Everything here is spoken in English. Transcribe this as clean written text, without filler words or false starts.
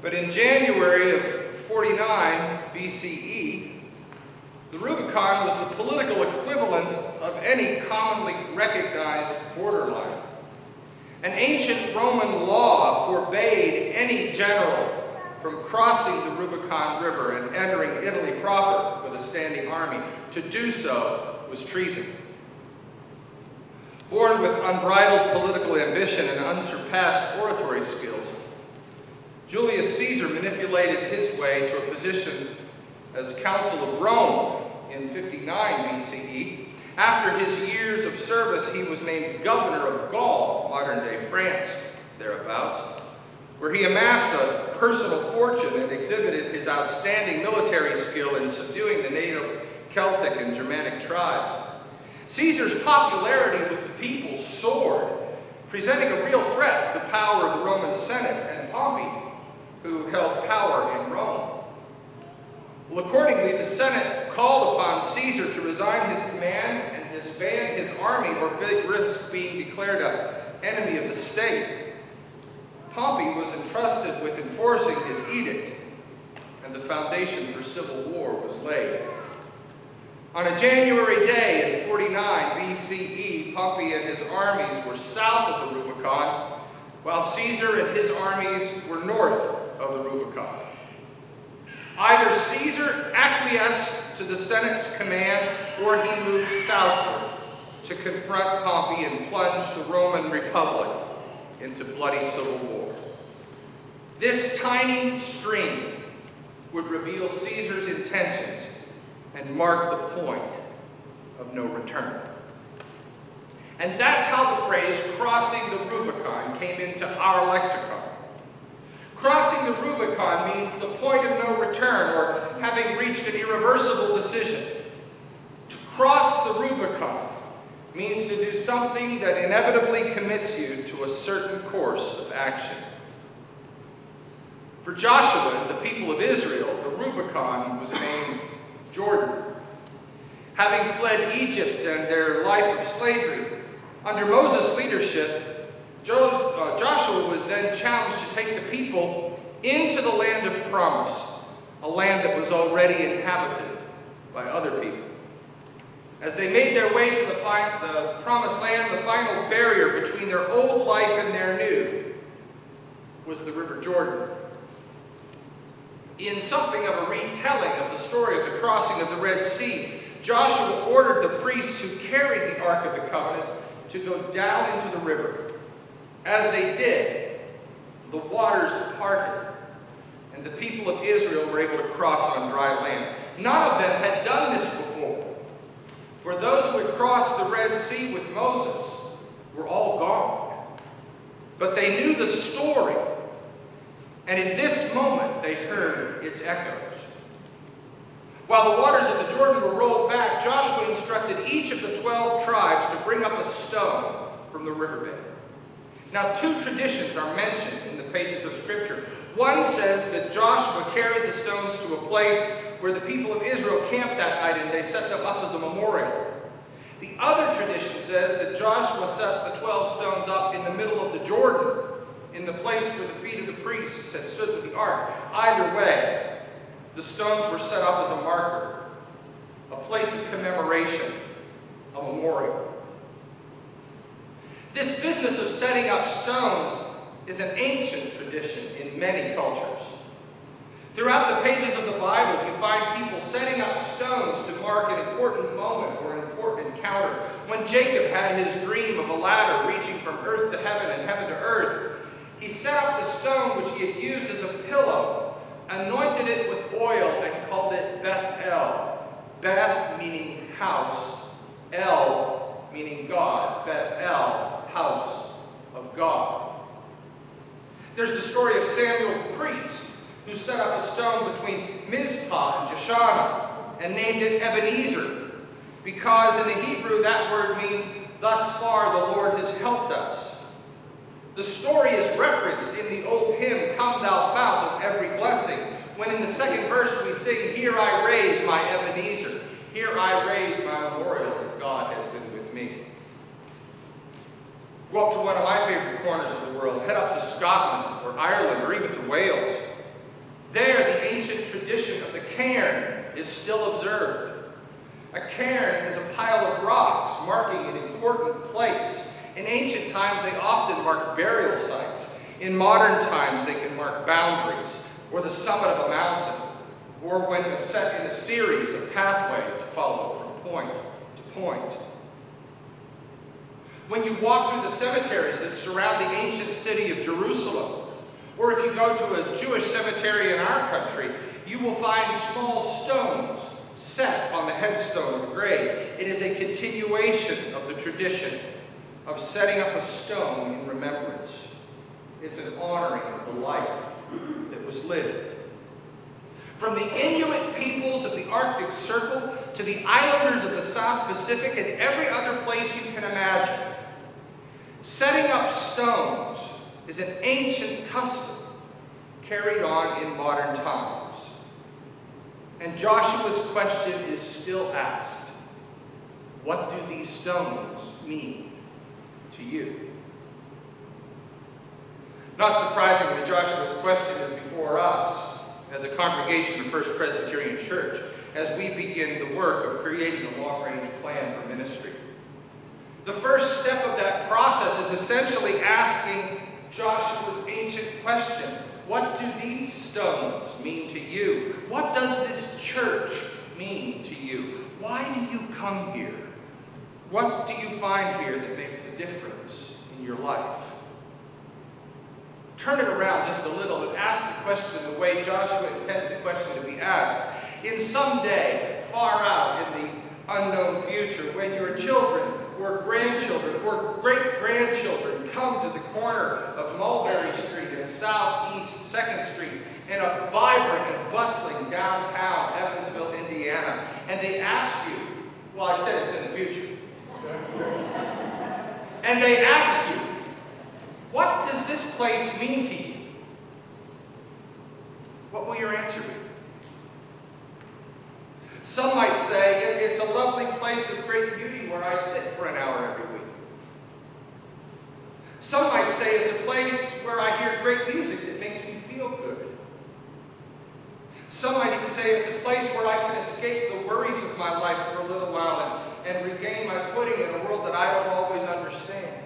But in January of 49 BCE, the Rubicon was the political equivalent of any commonly recognized borderline. An ancient Roman law forbade any general from crossing the Rubicon River and entering Italy proper with a standing army. To do so was treason. Born with unbridled political ambition and unsurpassed oratory skills, Julius Caesar manipulated his way to a position as consul of Rome in 59 BCE. After his years of service, he was named governor of Gaul, modern-day France, thereabouts, where he amassed a personal fortune and exhibited his outstanding military skill in subduing the native Celtic and Germanic tribes. Caesar's popularity with the people soared, presenting a real threat to the power of the Roman Senate and Pompey, who held power in Rome. Well, accordingly, the Senate called upon Caesar to resign his command and disband his army or risk being declared an enemy of the state. Pompey was entrusted with enforcing his edict, and the foundation for civil war was laid. On a January day in 49 BCE, Pompey and his armies were south of the Rubicon, while Caesar and his armies were north of the Rubicon. Either Caesar acquiesced to the Senate's command, or he moved southward to confront Pompey and plunge the Roman Republic into bloody civil war. This tiny stream would reveal Caesar's intentions and mark the point of no return. And that's how the phrase crossing the Rubicon came into our lexicon. Crossing the Rubicon means the point of no return, or having reached an irreversible decision. To cross the Rubicon means to do something that inevitably commits you to a certain course of action. For Joshua and the people of Israel, the Rubicon was named Jordan. Having fled Egypt and their life of slavery, under Moses' leadership, Joshua was then challenged to take the people into the land of promise, a land that was already inhabited by other people. As they made their way to the promised land, the final barrier between their old life and their new was the River Jordan. In something of a retelling of the story of the crossing of the Red Sea, Joshua ordered the priests who carried the Ark of the Covenant to go down into the river. As they did, the waters parted, and the people of Israel were able to cross on dry land. None of them had done this before, for those who had crossed the Red Sea with Moses were all gone. But they knew the story, and in this moment they heard its echoes. While the waters of the Jordan were rolled back, Joshua instructed each of the 12 tribes to bring up a stone from the riverbed. Now, two traditions are mentioned in the pages of Scripture. One says that Joshua carried the stones to a place where the people of Israel camped that night, and they set them up as a memorial. The other tradition says that Joshua set the 12 stones up in the middle of the Jordan, in the place where the feet of the priests had stood with the ark. Either way, the stones were set up as a marker, a place of commemoration, a memorial. This business of setting up stones is an ancient tradition in many cultures. Throughout the pages of the Bible, you find people setting up stones to mark an important moment or an important encounter. When Jacob had his dream of a ladder reaching from earth to heaven and heaven to earth, he set up the stone which he had used as a pillow, anointed it with oil, and called it Beth-El. Beth meaning house, El meaning God. Beth-El, house of God. There's the story of Samuel the priest, who set up a stone between Mizpah and Jeshanah and named it Ebenezer, because in the Hebrew that word means, thus far the Lord has helped us. The story is referenced in the old hymn, Come Thou Fount of Every Blessing, when in the second verse we sing, Here I raise my Ebenezer, here I raise my memorial that God has been with me. Go up to one of my favorite corners of the world, head up to Scotland or Ireland or even to Wales. There, the ancient tradition of the cairn is still observed. A cairn is a pile of rocks marking an important place. In ancient times, they often marked burial sites. In modern times, they can mark boundaries, or the summit of a mountain, or when set in a series, a pathway to follow from point to point. When you walk through the cemeteries that surround the ancient city of Jerusalem, or if you go to a Jewish cemetery in our country, you will find small stones set on the headstone of the grave. It is a continuation of the tradition of setting up a stone in remembrance. It's an honoring of the life that was lived. From the Inuit peoples of the Arctic Circle to the islanders of the South Pacific and every other place you can imagine, setting up stones is an ancient custom carried on in modern times. And Joshua's question is still asked. What do these stones mean to you? Not surprisingly, Joshua's question is before us as a congregation of First Presbyterian Church as we begin the work of creating a long-range plan for ministry. The first step of that process is essentially asking Joshua's ancient question. What do these stones mean to you? What does this church mean to you? Why do you come here? What do you find here that makes a difference in your life? Turn it around just a little and ask the question the way Joshua intended the question to be asked. In some day, far out in the unknown future, when your children or grandchildren or great-grandchildren come to the corner of Mulberry Street and Southeast 2nd Street in a vibrant and bustling downtown Evansville, Indiana, and they ask you, well, I said it's in the future, and they ask you, what does this place mean to you? What will your answer be? Some might say, it's a lovely place of great beauty where I sit for an hour every week. Some might say it's a place where I hear great music that makes me feel good. Some might even say it's a place where I can escape the worries of my life for a little while and regain my footing in a world that I don't always understand.